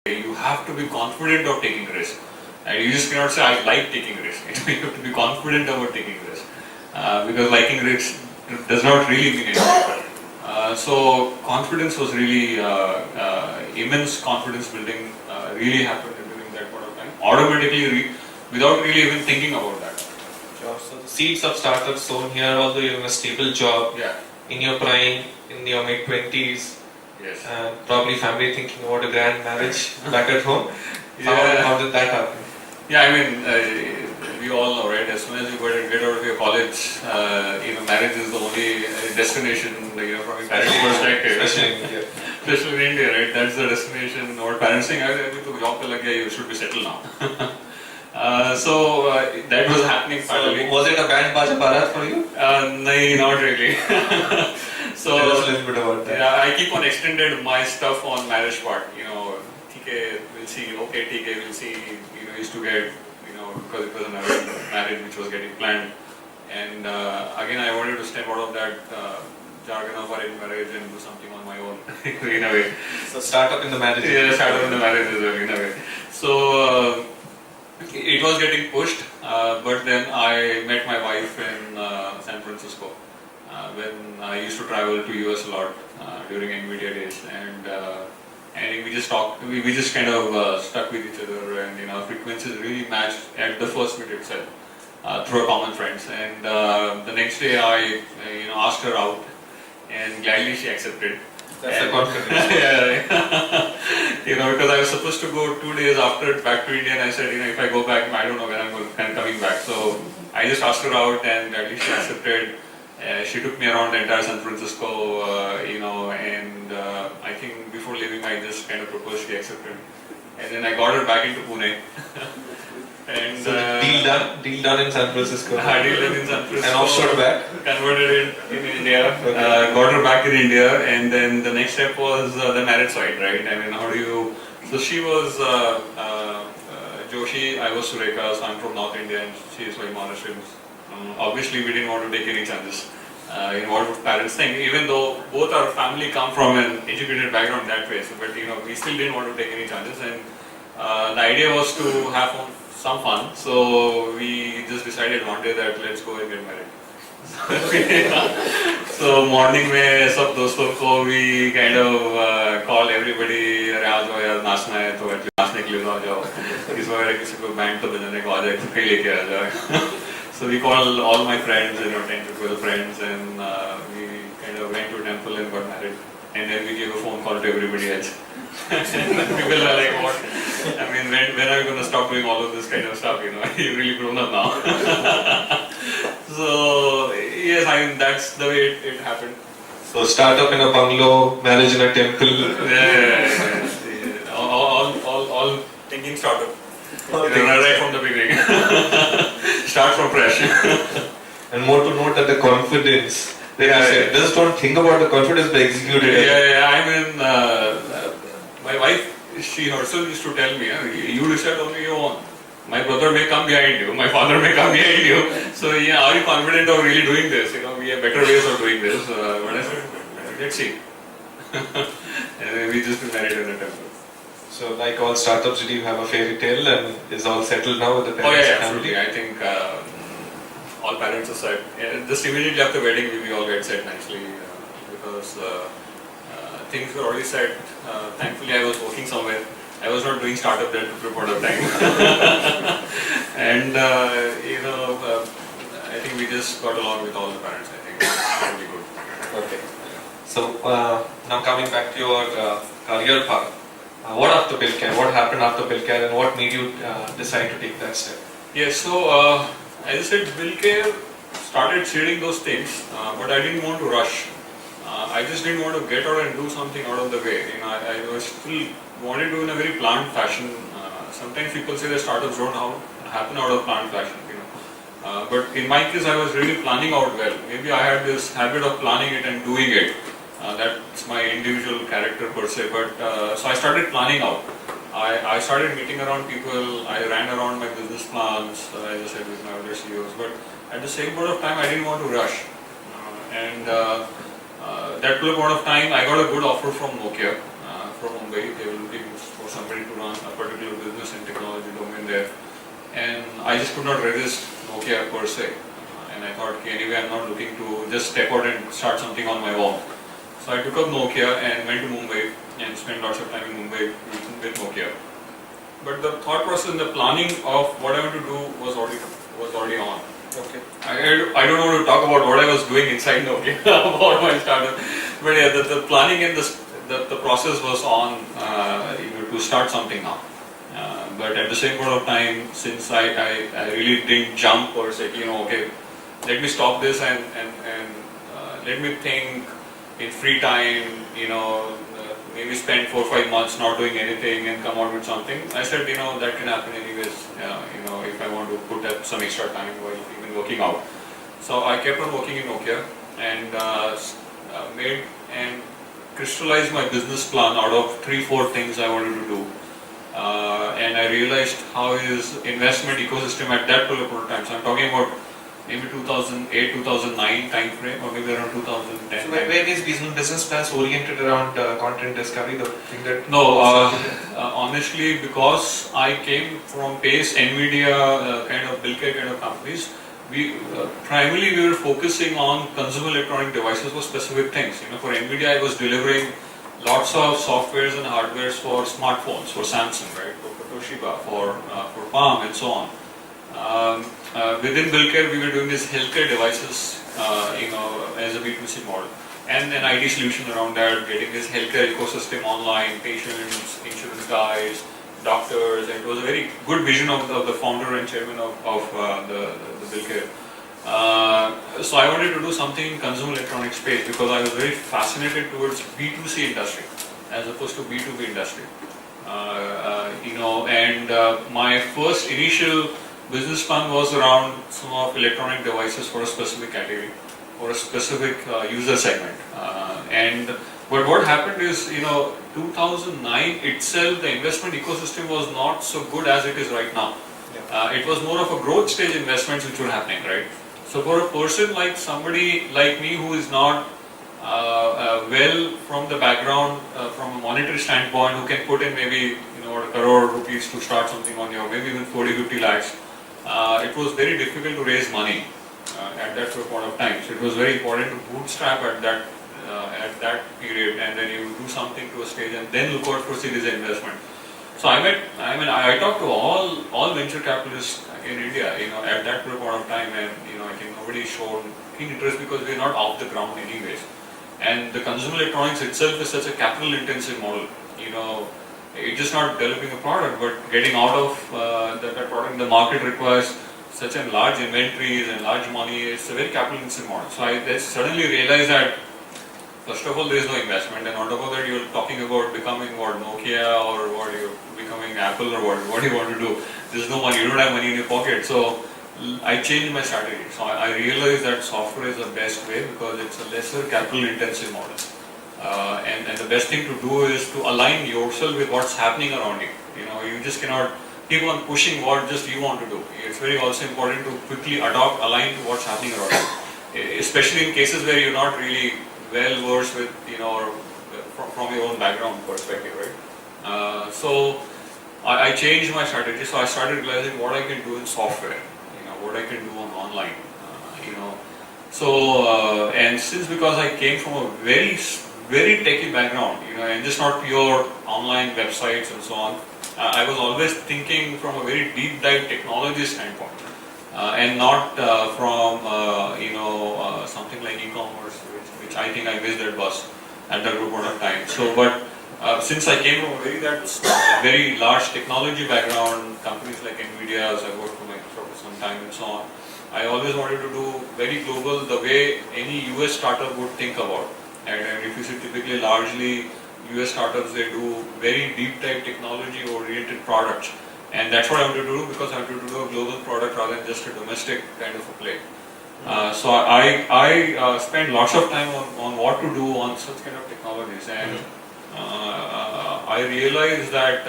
You have to be confident of taking risk. And you just cannot say, I like taking risk. You have to be confident about taking risk. Because liking risk does not really mean anything. So confidence was really, immense confidence building really happened during that point of time. Automatically, without really even thinking about that. Sure. So the seeds of startup sown here, although you're in a stable job, in your prime, in your mid-20s, yes. Probably family thinking about a grand marriage back at home. How did that happen? Yeah, I mean, we all know, right? As soon as you get out of your college, marriage is the only destination, from a parent's perspective. Especially in India, right? That's the destination. Our parents think, job you should be settled now. So that was happening finally. So was it a band baja barat for you? No, not really. So tell us a little bit about that. Yeah, I keep on extended my stuff on marriage part. TK will see. Okay, TK will see. Used to get because it was a marriage which was getting planned, and again I wanted to step out of that jargon of arranged marriage and do something on my own in a way. So startup in the marriage. Yeah, startup in the marriage as well in a way. So it was getting pushed, but then I met my wife in San Francisco when I used to travel to US a lot during NVIDIA days, and we just talked. We just kind of stuck with each other, and our frequencies really matched at the first meet itself through common friends. And the next day, I asked her out, and gladly she accepted. That's the confidence. Because I was supposed to go 2 days after back to India, and I said, if I go back, I don't know when I'm coming back. So I just asked her out, and gladly she accepted. She took me around the entire San Francisco, and I think before leaving, I just kind of proposed, she accepted. And then I got her back into Pune. And so deal done in San Francisco. Deal done in San Francisco. And offshore back. Converted it in India. Okay. Got her back in India, and then the next step was the marriage side, right? I mean, how do you? So she was Joshi, I was Sureka, so I'm from North India, and she is from Maharashtra. Obviously, we didn't want to take any chances in what would parents think, even though both our family come from an educated background that way. So, but we still didn't want to take any chances, and the idea was to have some fun. So we just decided one day that let's go and get married. So morning में सब दोस्तों को we kind of call everybody, अरे आ जाओ यार नाचना है तो नाचने के लिए तो आ जाओ, किसी को बैंड तो बजाने को आ जाए, कहीं लेके आ जाए. So we called all my friends, 10 to 12 friends, and we kind of went to a temple and got married. And then we gave a phone call to everybody else. People are like, what? I mean, when are you going to stop doing all of this kind of stuff? You've really grown up now. So, yes, I mean, that's the way it happened. So, startup in a bungalow, marriage in a temple. Yeah. All thinking startup. Right from the beginning. Start from fresh. And more to note that the confidence. Just don't think about the confidence, but execute it. I mean, my wife, she herself used to tell me, you decide only you own. My brother may come behind you, my father may come behind you. So, are you confident of really doing this? We have better ways of doing this. But I said, let's see. And we just married in a temple. So, like all startups, did you have a fairy tale and is all settled now with the parents? Absolutely. I think all parents are set. Just immediately after wedding, we all get set nicely because things were already set. Thankfully, I was working somewhere. I was not doing startup there to point of time. And I think we just got along with all the parents. I think it's really good. Okay. So now coming back to your career path. What after Billcare? What happened after Billcare, and what made you decide to take that step? Yes, so as I said, Billcare started seeding those things, but I didn't want to rush. I just didn't want to get out and do something out of the way. I was still wanted to do in a very planned fashion. Sometimes people say that startups don't happen out of planned fashion. But in my case, I was really planning out well. Maybe I had this habit of planning it and doing it. That's my individual character per se, but so I started planning out. I started meeting around people, I ran around my business plans, as I said, with my other CEOs, but at the same point of time I didn't want to rush. That point of time I got a good offer from Nokia, from Mumbai. They were looking for for somebody to run a particular business and technology domain there. And I just could not resist Nokia per se. And I thought, okay, anyway, I'm not looking to just step out and start something on my own. So I took up Nokia and went to Mumbai and spent lots of time in Mumbai with Nokia. But the thought process and the planning of what I want to do was already on. Okay. I don't want to talk about what I was doing inside Nokia about my startup, but yeah, the planning and the process was on to start something now. But at the same point of time, since I really didn't jump or say, okay, let me stop this and let me think in free time, maybe spend 4 or 5 months not doing anything and come out with something. I said, that can happen anyways, if I want to put up some extra time while even working out. So I kept on working in Nokia and made and crystallized my business plan out of 3-4 things I wanted to do. And I realized how his investment ecosystem at that particular time. So I'm talking about maybe 2008, 2009 time frame, or maybe around 2010. So where is business plans oriented around content discovery? The thing that honestly, because I came from Pace, Nvidia, kind of Bilkey kind of companies, we primarily we were focusing on consumer electronic devices for specific things. For Nvidia, I was delivering lots of softwares and hardwares for smartphones, for Samsung, right, for Toshiba, for Palm, and so on. Within Bilkey, we were doing these healthcare devices, as a B2C model, and an IT solution around that, getting this healthcare ecosystem online, patients, insurance guys, doctors, and it was a very good vision of the founder and chairman of the Bilkey. So I wanted to do something in consumer electronic space because I was very fascinated towards B2C industry as opposed to B2B industry. My first initial business plan was around some of electronic devices for a specific category or a specific user segment. But what happened is, 2009 itself, the investment ecosystem was not so good as it is right now. Yeah. It was more of a growth stage investments which were happening, right? So for a person like somebody like me who is not well from the background, from a monetary standpoint, who can put in maybe a crore rupees to start something on your, maybe even 40-50 lakhs, it was very difficult to raise money at that point of time. So it was very important to bootstrap at that period, and then you do something to a stage and then look out for series investment. So I talked to all venture capitalists in India, at that point of time, and I think nobody showed keen interest because we're not off the ground anyways. And the consumer electronics itself is such a capital intensive model. It's just not developing a product, but getting out of that product in the market requires such a large inventories and large money. It's a very capital intensive model. So I suddenly realized that first of all there is no investment, and on top of that you're talking about becoming what, Nokia, or what, you're becoming Apple, or what do you want to do? There's no money, you don't have money in your pocket. So I changed my strategy. So I realized that software is the best way because it's a lesser capital intensive model. And the best thing to do is to align yourself with what's happening around you. You just cannot keep on pushing what just you want to do. It's very also important to quickly adopt, align to what's happening around you. Especially in cases where you're not really well versed with, or from your own background perspective, right? So I changed my strategy. So I started realizing what I can do in software, what I can do on online, So and since because I came from a very techy background, and just not pure online websites and so on, I was always thinking from a very deep dive technology standpoint, and not from something like e-commerce, which I think I missed that bus at that point of time. So, but since I came from a very large technology background, companies like Nvidia, as I worked for Microsoft for some time and so on, I always wanted to do very global, the way any US startup would think about. And if you see typically largely US startups, they do very deep dive technology oriented products. And that's what I wanted to do because I wanted to do a global product rather than just a domestic kind of a play. So I spent lots of time on what to do on such kind of technologies, and I realized that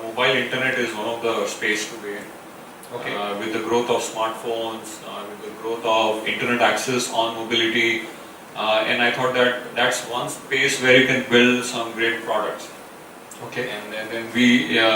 mobile internet is one of the space to be in. Okay. With the growth of smartphones, with the growth of internet access on mobility, and I thought that that's one space where you can build some great products. Okay. and then we